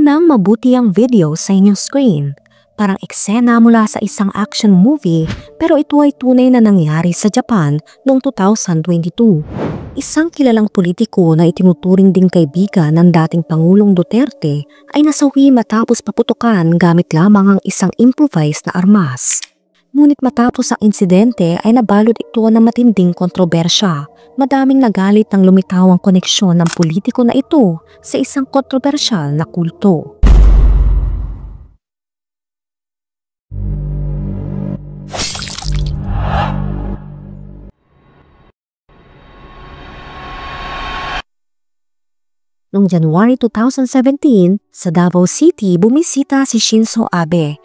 Tingnan mabuti ang video sa inyong screen. Parang eksena mula sa isang action movie pero ito ay tunay na nangyari sa Japan noong 2022. Isang kilalang politiko na itinuturing ding kaibigan ng dating Pangulong Duterte ay nasawi matapos paputukan gamit lamang ang isang improvised na armas. Ngunit matapos ang insidente ay nabalot ito ng matinding kontrobersya. Madaming nagalit nang lumitaw ang koneksyon ng politiko na ito sa isang kontrobersyal na kulto. Noong January 2017, sa Davao City bumisita si Shinzo Abe.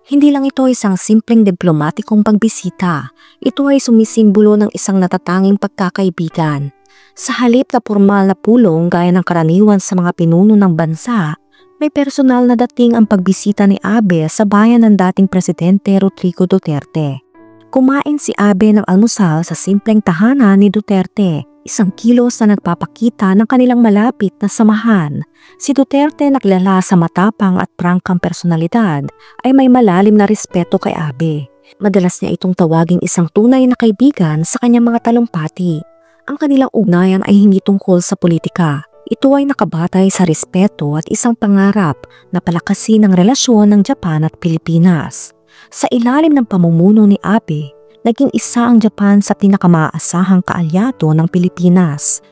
Hindi lang ito isang simpleng diplomatikong pagbisita, ito ay sumisimbolo ng isang natatanging pagkakaibigan. Sa halip na formal na pulong gaya ng karaniwan sa mga pinuno ng bansa, may personal na dating ang pagbisita ni Abe sa bayan ng dating Presidente Rodrigo Duterte. Kumain si Abe ng almusal sa simpleng tahanan ni Duterte, isang kilos na nagpapakita ng kanilang malapit na samahan. Si Duterte na kilala sa matapang at prangkang personalidad ay may malalim na respeto kay Abe. Madalas niya itong tawaging isang tunay na kaibigan sa kanyang mga talumpati. Ang kanilang ugnayan ay hindi tungkol sa politika. Ito ay nakabatay sa respeto at isang pangarap na palakasin ang relasyon ng Japan at Pilipinas. Sa ilalim ng pamumuno ni Abe, naging isa ang Japan sa pinakamaasahang kaalyado ng Pilipinas.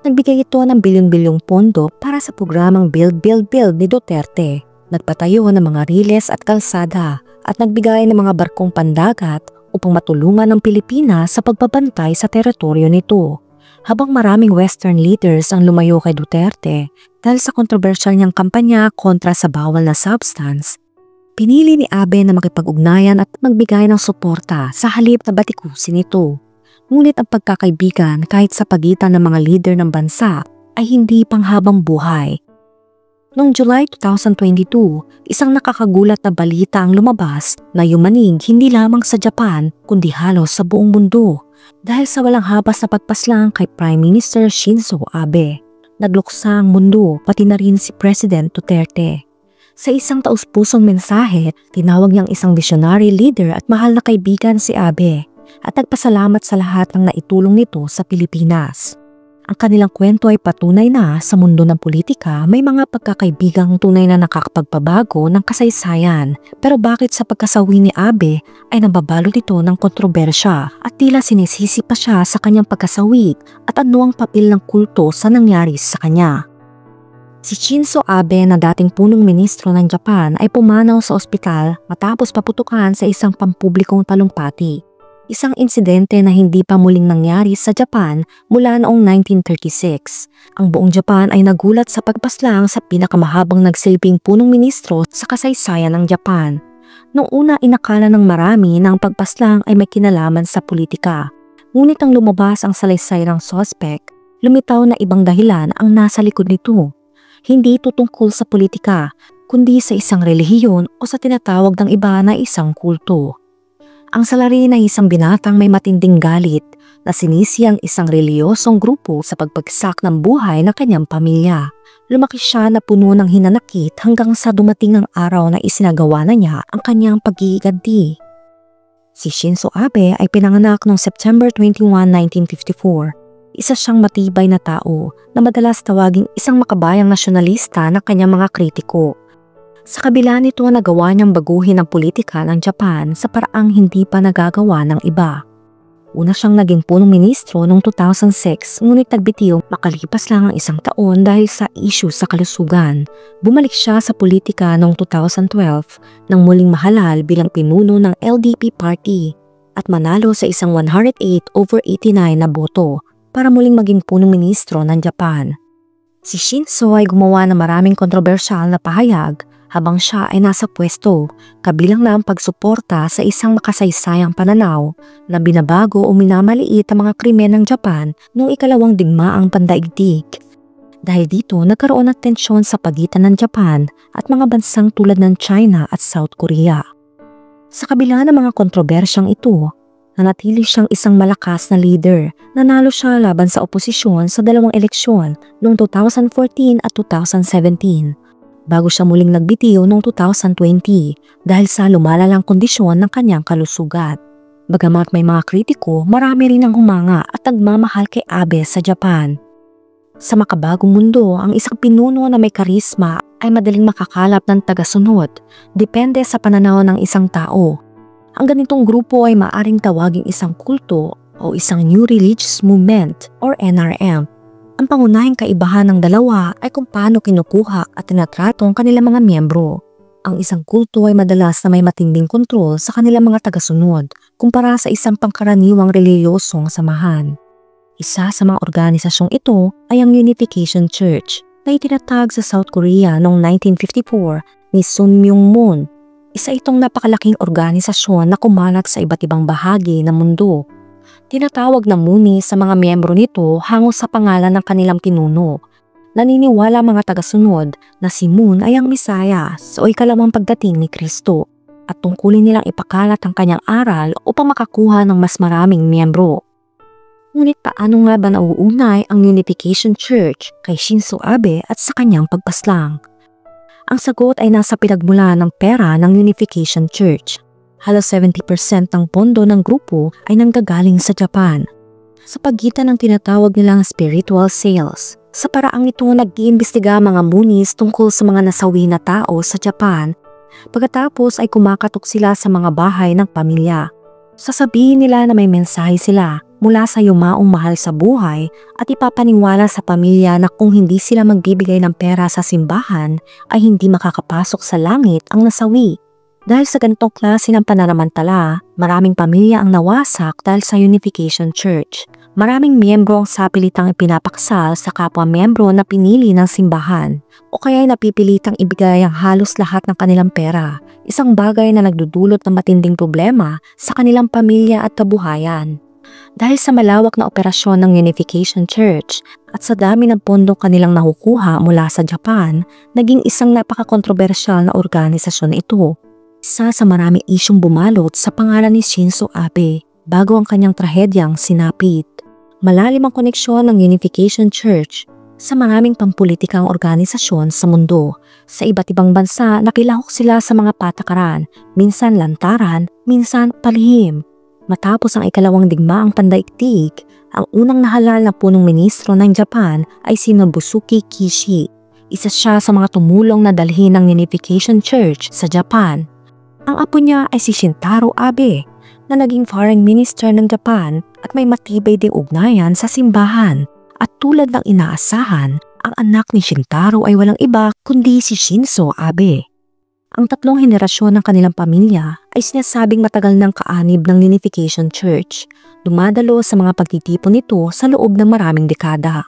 Nagbigay ito ng bilyon-bilyong pondo para sa programang Build ni Duterte. Nagpatayo ng mga riles at kalsada at nagbigay ng mga barkong pandagat upang matulungan ng Pilipinas sa pagbabantay sa teritoryo nito. Habang maraming Western leaders ang lumayo kay Duterte dahil sa kontrobersyal niyang kampanya kontra sa bawal na substance, pinili ni Abe na makipag-ugnayan at magbigay ng suporta sa halip na batikusin ito. Ngunit ang pagkakaibigan kahit sa pagitan ng mga leader ng bansa ay hindi panghabang buhay. Noong July 2022, isang nakakagulat na balita ang lumabas na yumanig hindi lamang sa Japan kundi halos sa buong mundo dahil sa walang habas na pagpaslang kay Prime Minister Shinzo Abe. Nagluksa ang mundo pati na rin si President Duterte. Sa isang taus-pusong mensahe, tinawag niyang isang visionary leader at mahal na kaibigan si Abe at nagpasalamat sa lahat ng naitulong nito sa Pilipinas. Ang kanilang kwento ay patunay na sa mundo ng politika may mga pagkakaibigang tunay na nakakapagpabago ng kasaysayan. Pero bakit sa pagkasawi ni Abe ay nababalot ito ng kontrobersya at tila sinisisi pa siya sa kanyang pagkasawi at ano ang papel ng kulto sa nangyari sa kanya? Si Shinzo Abe na dating punong ministro ng Japan ay pumanaw sa ospital matapos paputukan sa isang pampublikong talumpati. Isang insidente na hindi pa muling nangyari sa Japan mula noong 1936. Ang buong Japan ay nagulat sa pagpaslang sa pinakamahabang nagsilbing punong ministro sa kasaysayan ng Japan. Noong una inakala ng marami na ang pagpaslang ay may kinalaman sa politika. Ngunit ang lumabas ang salaysay ng sospek, lumitaw na ibang dahilan ang nasa likod nito. Hindi ito tungkol sa politika, kundi sa isang relihiyon o sa tinatawag ng iba na isang kulto. Ang salarin ay isang binatang may matinding galit na sinisi ang isang reliyosong grupo sa pagbagsak ng buhay ng kanyang pamilya. Lumaki siya na puno ng hinanakit hanggang sa dumating ang araw na isinagawa na niya ang kanyang pag-iiganti. Si Shinzo Abe ay pinanganak noong September 21, 1954. Isa siyang matibay na tao na madalas tawaging isang makabayang nasyonalista ng kanyang mga kritiko. Sa kabila nito nagawa niyang baguhin ang politika ng Japan sa paraang hindi pa nagagawa ng iba. Una siyang naging punong ministro noong 2006 ngunit nagbitiw makalipas lang ang isang taon dahil sa issue sa kalusugan. Bumalik siya sa politika noong 2012 nang muling mahalal bilang pinuno ng LDP Party at manalo sa isang 108/89 na boto para muling maging punong ministro ng Japan. Si Shinzo ay gumawa ng maraming kontrobersyal na pahayag habang siya ay nasa pwesto, kabilang na ang pagsuporta sa isang makasaysayang pananaw na binabago o minamaliit ang mga krimen ng Japan noong ikalawang digmaang pandaigdig. Dahil dito nagkaroon ng tensyon sa pagitan ng Japan at mga bansang tulad ng China at South Korea. Sa kabila ng mga kontrobersyang ito, nanatili siyang isang malakas na leader. Nanalo siya laban sa oposisyon sa dalawang eleksyon noong 2014 at 2017. bago siya muling nagbitiw noong 2020 dahil sa lumalalang kondisyon ng kanyang kalusugan. Bagamat may mga kritiko, marami rin ang humanga at nagmamahal kay Abe sa Japan. Sa makabagong mundo, ang isang pinuno na may karisma ay madaling makakalap ng tagasunod, depende sa pananaw ng isang tao. Ang ganitong grupo ay maaring tawaging isang kulto o isang New Religious Movement or NRM. Ang pangunahing kaibahan ng dalawa ay kung paano kinukuha at tinatrato ang kanilang mga miyembro. Ang isang kulto ay madalas na may matinding kontrol sa kanilang mga tagasunod kumpara sa isang pangkaraniwang reliyosong samahan. Isa sa mga organisasyong ito ay ang Unification Church na itinatag sa South Korea noong 1954 ni Sun Myung Moon. Isa itong napakalaking organisasyon na kumalat sa iba't ibang bahagi ng mundo. Tinatawag na muni sa mga miyembro nito hango sa pangalan ng kanilang pinuno. Naniniwala mga tagasunod na si Moon ay ang Mesiyas o ikalawang pagdating ni Kristo at tungkulin nilang ipakalat ang kanyang aral upang makakuha ng mas maraming miyembro. Ngunit paano nga ba nauunay ang Unification Church kay Shinzo Abe at sa kanyang pagpaslang? Ang sagot ay nasa pinagmulan ng pera ng Unification Church. Halos 70% ng pondo ng grupo ay nanggagaling sa Japan. Sa pagitan ng tinatawag nilang spiritual sales, sa paraang ito nag-iimbestiga mga munis tungkol sa mga nasawi na tao sa Japan. Pagkatapos ay kumakatok sila sa mga bahay ng pamilya. Sasabihin nila na may mensahe sila mula sa yumaong mahal sa buhay at ipapaniwala sa pamilya na kung hindi sila magbibigay ng pera sa simbahan ay hindi makakapasok sa langit ang nasawi. Dahil sa ganitong klase ng pananamantala, maraming pamilya ang nawasak dahil sa Unification Church. Maraming miyembro ang sapilitang ipinapaksal sa kapwa-miyembro na pinili ng simbahan o kaya napipilitang ibigay ang halos lahat ng kanilang pera, isang bagay na nagdudulot ng matinding problema sa kanilang pamilya at kabuhayan. Dahil sa malawak na operasyon ng Unification Church at sa dami ng pondong kanilang nakukuha mula sa Japan, naging isang napaka-kontrobersyal na organisasyon ito. Isa sa maraming isyong bumalot sa pangalan ni Shinzo Abe bago ang kanyang trahedyang sinapit. Malalim ang koneksyon ng Unification Church sa maraming pampulitikang organisasyon sa mundo. Sa iba't ibang bansa, nakilahok sila sa mga patakaran, minsan lantaran, minsan palihim. Matapos ang ikalawang digmaang pandaigdig, ang unang nahalal na punong ministro ng Japan ay si Nobusuke Kishi. Isa siya sa mga tumulong na dalhin ng Unification Church sa Japan. Ang apo niya ay si Shintaro Abe, na naging foreign minister ng Japan at may matibay ding ugnayan sa simbahan. At tulad ng inaasahan, ang anak ni Shintaro ay walang iba kundi si Shinzo Abe. Ang tatlong henerasyon ng kanilang pamilya ay sinasabing matagal ng kaanib ng Unification Church, dumadalo sa mga pagtitipon nito sa loob ng maraming dekada.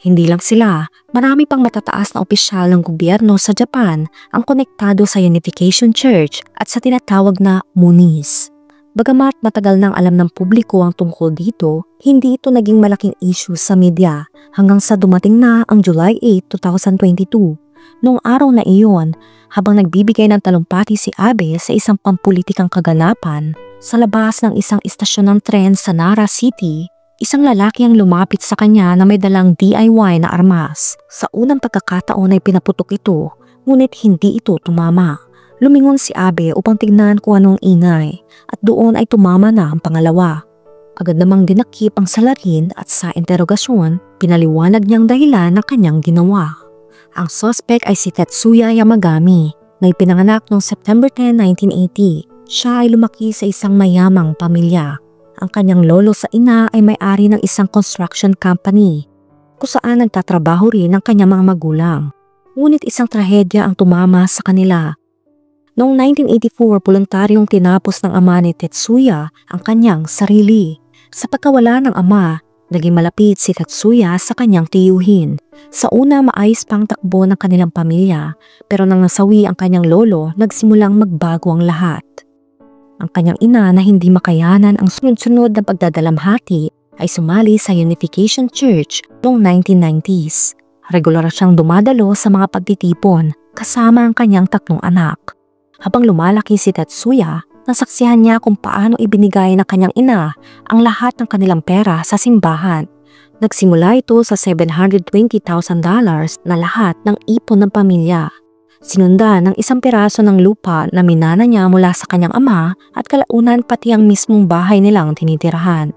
Hindi lang sila, marami pang matataas na opisyal ng gobyerno sa Japan ang konektado sa Unification Church at sa tinatawag na munis. Bagamat matagal nang alam ng publiko ang tungkol dito, hindi ito naging malaking issue sa media hanggang sa dumating na ang July 8, 2022. Noong araw na iyon, habang nagbibigay ng talumpati si Abe sa isang pampulitikang kaganapan, sa labas ng isang istasyon ng tren sa Nara City, isang lalaki ang lumapit sa kanya na may dalang DIY na armas. Sa unang pagkakataon ay pinaputok ito, ngunit hindi ito tumama. Lumingon si Abe upang tignan kung anong ingay at doon ay tumama na ang pangalawa. Agad namang dinakip ang salarin at sa interogasyon, pinaliwanag niyang dahilan ng kanyang ginawa. Ang suspect ay si Tetsuya Yamagami na ipinanganak noong September 10, 1980. Siya ay lumaki sa isang mayamang pamilya. Ang kanyang lolo sa ina ay may-ari ng isang construction company kung saan nagtatrabaho rin ang kanyang mga magulang. Ngunit isang trahedya ang tumama sa kanila. Noong 1984, voluntaryong tinapos ng ama ni Tetsuya ang kanyang sarili. Sa pagkawala ng ama, naging malapit si Tetsuya sa kanyang tiyuhin. Sa una, maayos pang takbo ng kanilang pamilya, pero nang nasawi ang kanyang lolo, nagsimulang magbago ang lahat. Ang kanyang ina na hindi makayanan ang sunod-sunod na pagdadalamhati ay sumali sa Unification Church noong 1990s. Regular siyang dumadalo sa mga pagtitipon kasama ang kanyang tatlong anak. Habang lumalaki si Tetsuya, nasaksihan niya kung paano ibinigay ng kanyang ina ang lahat ng kanilang pera sa simbahan. Nagsimula ito sa $720,000 na lahat ng ipon ng pamilya. Sinundan ng isang piraso ng lupa na minana niya mula sa kanyang ama at kalaunan pati ang mismong bahay nilang tinitirahan.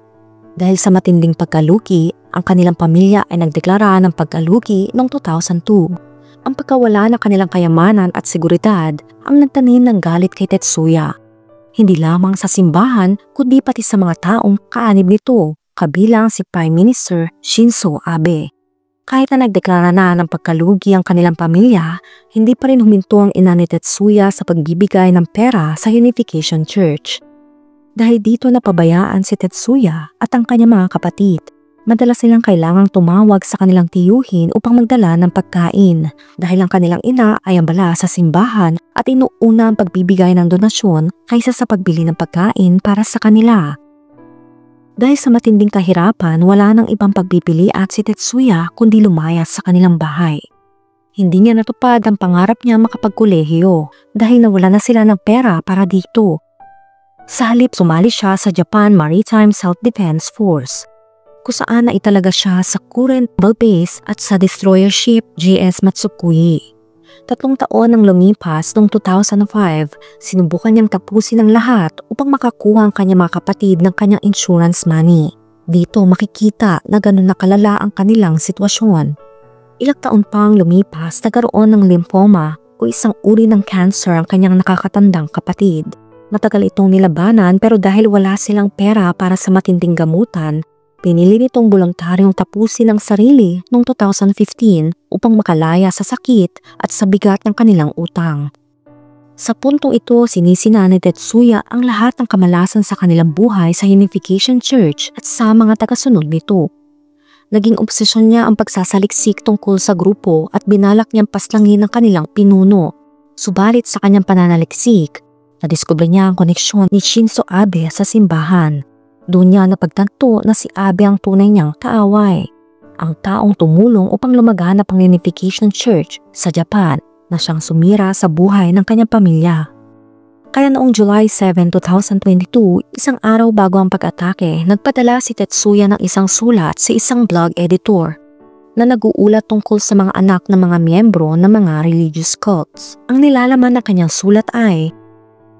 Dahil sa matinding pagkalugi, ang kanilang pamilya ay nagdeklara ng pagkalugi noong 2002. Ang pagkawala ng kanilang kayamanan at seguridad ang nagtanim ng galit kay Tetsuya. Hindi lamang sa simbahan kundi pati sa mga taong kaanib nito, kabilang si Prime Minister Shinzo Abe. Kahit na nagdeklara na ng pagkalugi ang kanilang pamilya, hindi pa rin huminto ang ina ni Tetsuya sa pagbibigay ng pera sa Unification Church. Dahil dito napabayaan si Tetsuya at ang kanyang mga kapatid, madalas silang kailangang tumawag sa kanilang tiyuhin upang magdala ng pagkain dahil ang kanilang ina ay ambala sa simbahan at inuuna ang pagbibigay ng donasyon kaysa sa pagbili ng pagkain para sa kanila. Dahil sa matinding kahirapan, wala nang ibang pagpipili at si Tetsuya kundi lumayas sa kanilang bahay. Hindi niya natupad ang pangarap niya makapagkolehiyo dahil nawala na sila ng pera para dito. Sa halip sumali siya sa Japan Maritime Self-Defense Force, kung saan na italaga siya sa current naval base at sa destroyer ship JS Matsukui. 3 taon nang lumipas noong 2005, sinubukan niyang tapusin ang lahat upang makakuha ang kanyang mga kapatid ng kanyang insurance money. Dito makikita na ganun na kalala ang kanilang sitwasyon. Ilang taon pang lumipas, nagkaroon ng lymphoma o isang uri ng cancer ang kanyang nakakatandang kapatid. Matagal itong nilabanan pero dahil wala silang pera para sa matinding gamutan, pinili nitong voluntaryong tapusin ang sarili noong 2015 upang makalaya sa sakit at sa bigat ng kanilang utang. Sa puntong ito, sinisina ni Tetsuya ang lahat ng kamalasan sa kanilang buhay sa Unification Church at sa mga tagasunod nito. Naging obsesyon niya ang pagsasaliksik tungkol sa grupo at binalak niyang paslangin ang kanilang pinuno. Subalit sa kanyang pananaliksik, nadiskubre niya ang koneksyon ni Shinzo Abe sa simbahan. Doon niya napagtanto na si Abe ang tunay niyang kaaway, ang taong tumulong upang lumaganap ang Unification Church sa Japan na siyang sumira sa buhay ng kanyang pamilya. Kaya noong July 7, 2022, isang araw bago ang pag-atake, nagpadala si Tetsuya ng isang sulat sa isang blog editor na nag-uulat tungkol sa mga anak ng mga miyembro ng mga religious cults. Ang nilalaman ng kanyang sulat ay,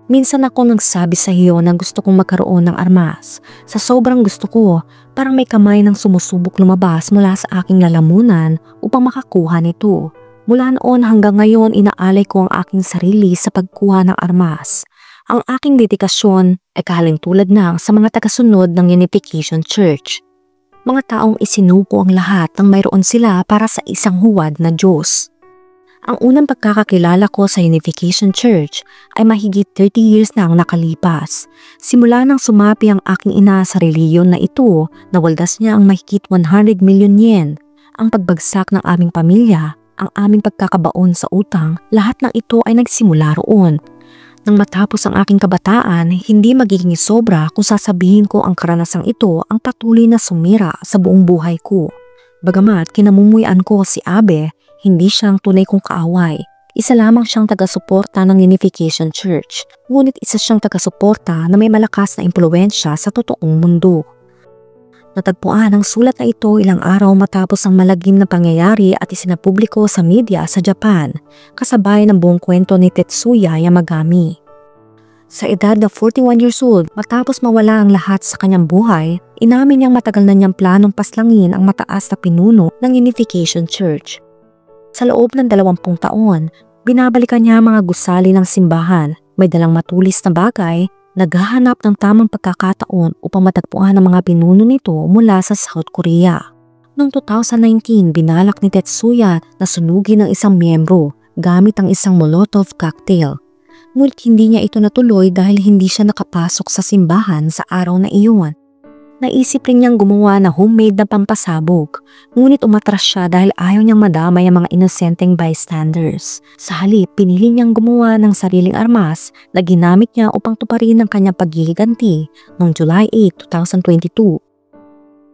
"Minsan ako nagsabi sa iyo na gusto kong magkaroon ng armas. Sa sobrang gusto ko, parang may kamay ng sumusubok lumabas mula sa aking lalamunan upang makakuha nito. Mula noon hanggang ngayon inaalay ko ang aking sarili sa pagkuha ng armas. Ang aking dedikasyon ay kahalintulad na sa mga tagasunod ng Unification Church. Mga taong isinuko ang lahat ng mayroon sila para sa isang huwad na Diyos. Ang unang pagkakakilala ko sa Unification Church ay mahigit 30 years na ang nakalipas. Simula nang sumapi ang aking ina sa reliyon na ito, nawaldas niya ang mahigit 100 million yen. Ang pagbagsak ng aming pamilya, ang aming pagkakabaon sa utang, lahat ng ito ay nagsimula roon. Nang matapos ang aking kabataan, hindi magiging sobra kung sasabihin ko ang karanasang ito ang patuloy na sumira sa buong buhay ko. Bagamat kinamumuyan ko si Abe, hindi siyang tunay kong kaaway. Isa lamang siyang taga-suporta ng Unification Church, ngunit isa siyang taga-suporta na may malakas na impluwensya sa totoong mundo." Natagpuan ang sulat na ito ilang araw matapos ang malagim na pangyayari at isinapubliko sa media sa Japan, kasabay ng buong kwento ni Tetsuya Yamagami. Sa edad na 41 years old, matapos mawala ang lahat sa kanyang buhay, inamin niyang matagal na niyang planong paslangin ang mataas na pinuno ng Unification Church. Sa loob ng 20 taon, binabalikan niya ang mga gusali ng simbahan, may dalang matulis na bagay, naghahanap ng tamang pagkakataon upang matagpuan ang mga pinuno nito mula sa South Korea. Noong 2019, binalak ni Tetsuya na sunugin ng isang miyembro gamit ang isang Molotov cocktail. Ngunit hindi niya ito natuloy dahil hindi siya nakapasok sa simbahan sa araw na iyon. Naisip rin niyang gumawa na homemade na pampasabog, ngunit umatras siya dahil ayaw niyang madamay ang mga inosenteng bystanders. Sa halip, pinili niyang gumawa ng sariling armas na ginamit niya upang tuparin ang kanyang paghihiganti noong July 8, 2022.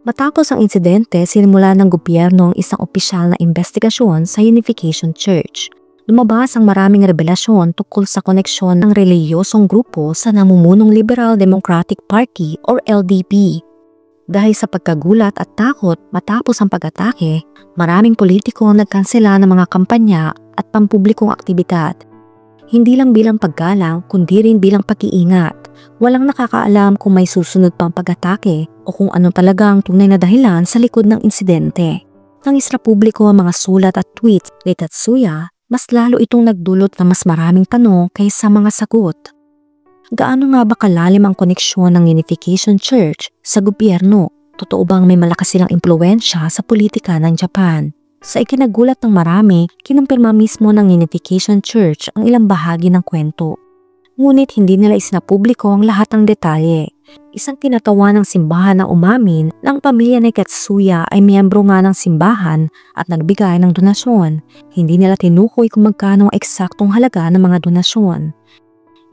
Matapos ang insidente, sinimula ng gobyerno ang isang opisyal na investigasyon sa Unification Church. Lumabas ang maraming revelasyon tungkol sa koneksyon ng relihiyosong grupo sa namumunong Liberal Democratic Party or LDP. Dahil sa pagkagulat at takot matapos ang pag-atake, maraming politiko ang nagkansela ng mga kampanya at pampublikong aktibidad. Hindi lang bilang paggalang kundi rin bilang pag-iingat. Walang nakakaalam kung may susunod pang pag-atake o kung ano talaga ang tunay na dahilan sa likod ng insidente. Nang israpubliko ang mga sulat at tweets kay Tetsuya, mas lalo itong nagdulot na mas maraming tanong kaysa mga sagot. Gaano nga ba kalalim ang koneksyon ng Unification Church sa gobyerno? Totoo bang may malakas silang impluwensya sa politika ng Japan? Sa ikinagulat ng marami, kinumpirma mismo ng Unification Church ang ilang bahagi ng kwento. Ngunit hindi nila isinapubliko ang lahat ng detalye. Isang tinatawa ng simbahan na umamin na ang pamilya ni Tetsuya ay miyembro nga ng simbahan at nagbigay ng donasyon. Hindi nila tinukoy kung magkano ang eksaktong halaga ng mga donasyon.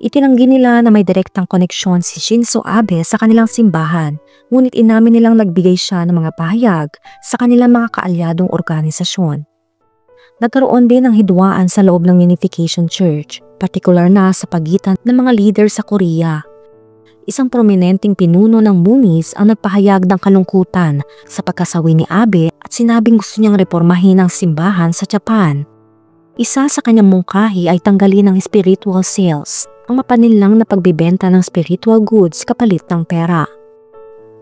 Itinanggi nila na may direktang koneksyon si Shinzo Abe sa kanilang simbahan, ngunit inamin nilang nagbigay siya ng mga pahayag sa kanilang mga kaalyadong organisasyon. Nagkaroon din ng hidwaan sa loob ng Unification Church, partikular na sa pagitan ng mga leader sa Korea. Isang prominenteng pinuno ng Moonies ang nagpahayag ng kalungkutan sa pagkasawi ni Abe at sinabing gusto niyang reformahin ang simbahan sa Japan. Isa sa kanyang mungkahi ay tanggalin ang spiritual sales, ang mapaninlang na pagbibenta ng spiritual goods kapalit ng pera.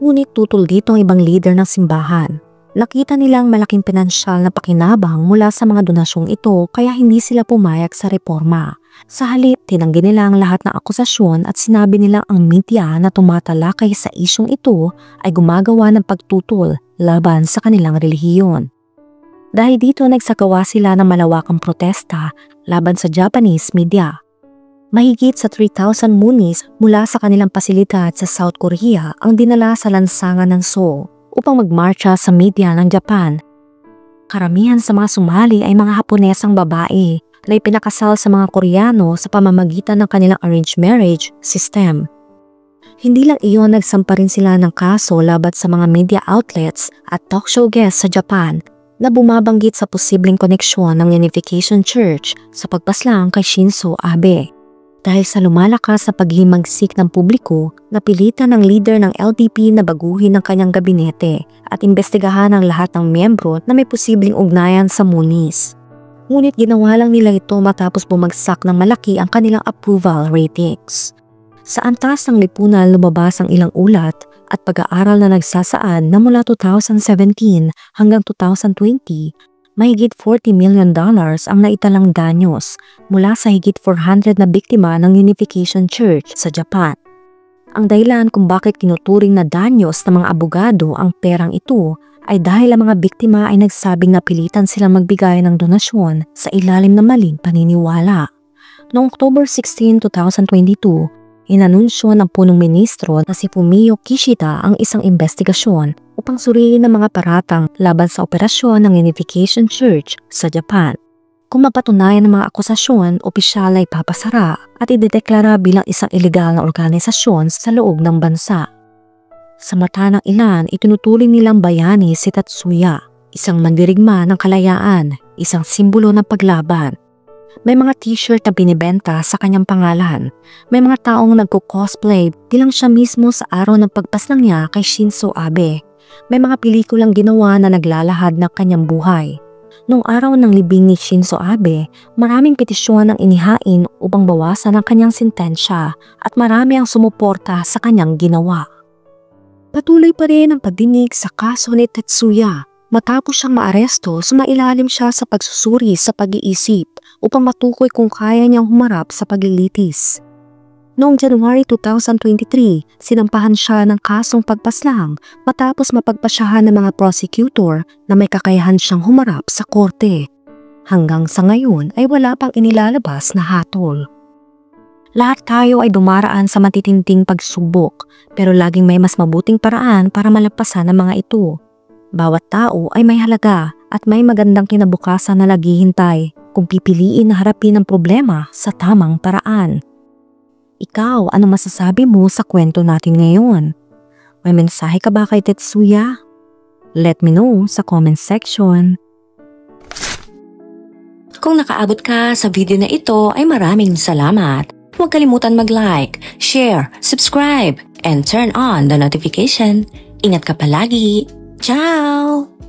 Ngunit tutol dito ang ibang leader ng simbahan. Nakita nilang malaking pinansyal na pakinabang mula sa mga donasyong ito kaya hindi sila pumayag sa reforma. Sa halip, tinanggi nila ang lahat ng akusasyon at sinabi nilang ang media na tumatalakay sa isyong ito ay gumagawa ng pagtutol laban sa kanilang relihiyon. Dahil dito nagsagawa sila ng malawakang protesta laban sa Japanese media. Mahigit sa 3,000 Moonies mula sa kanilang pasilidad sa South Korea ang dinala sa lansangan ng Seoul upang magmarcha sa media ng Japan. Karamihan sa mga sumali ay mga Haponesang babae na ipinakasal sa mga Koreano sa pamamagitan ng kanilang arranged marriage system. Hindi lang iyon, nagsampa rin sila ng kaso laban sa mga media outlets at talk show guests sa Japan na bumabanggit sa posibleng koneksyon ng Unification Church sa pagpaslang kay Shinzo Abe. Dahil sa lumalakas sa paghimagsik ng publiko, napilitan ng leader ng LDP na baguhin ang kanyang gabinete at imbestigahan ang lahat ng miyembro na may posibleng ugnayan sa Moonies. Ngunit ginawa lang nila ito matapos bumagsak ng malaki ang kanilang approval ratings. Sa antas ng lipunan lumabas ang ilang ulat at pag-aaral na nagsasaad na mula 2017 hanggang 2020, mahigit $40 million ang naitalang danyos mula sa higit 400 na biktima ng Unification Church sa Japan. Ang dahilan kung bakit tinuturing na danyos ng mga abogado ang perang ito ay dahil ang mga biktima ay nagsabing napilitan silang magbigay ng donasyon sa ilalim ng maling paniniwala. Noong October 16, 2022, inanunsyo ng punong ministro na si Fumio Kishida ang isang investigasyon upang suriin ang mga paratang laban sa operasyon ng Unification Church sa Japan. Kung mapatunayan ang mga akusasyon, opisyal ay papasara at idedeklara bilang isang ilegal na organisasyon sa loob ng bansa. Sa mata ng ilan, itinuturing nilang bayani si Tetsuya, isang mandirigma ng kalayaan, isang simbolo ng paglaban. May mga t-shirt na binibenta sa kanyang pangalan. May mga taong nagko-cosplay bilang siya mismo sa araw ng pagpaslang niya kay Shinzo Abe. May mga pelikulang ginawa na naglalahad ng kanyang buhay. Noong araw ng libing ni Shinzo Abe, maraming petisyon ang inihain upang bawasan ang kanyang sentensya at marami ang sumuporta sa kanyang ginawa. Patuloy pa rin ang pagdinig sa kaso ni Tetsuya. Matapos siyang maaresto, sumailalim siya sa pagsusuri sa pag-iisip upang matukoy kung kaya niyang humarap sa paglilitis. Noong January 2023, sinampahan siya ng kasong pagpaslang matapos mapagpasyahan ng mga prosecutor na may kakayahan siyang humarap sa korte. Hanggang sa ngayon ay wala pang inilalabas na hatol. Lahat tayo ay dumaraan sa matitinding pagsubok, pero laging may mas mabuting paraan para malampasan ang mga ito. Bawat tao ay may halaga at may magandang kinabukasan na naghihintay kung pipiliin na harapin ang problema sa tamang paraan. Ikaw, ano masasabi mo sa kwento natin ngayon? May mensahe ka ba kay Tetsuya? Let me know sa comment section. Kung nakaabot ka sa video na ito ay maraming salamat. Huwag kalimutan mag-like, share, subscribe, and turn on the notification. Ingat ka palagi. Ciao!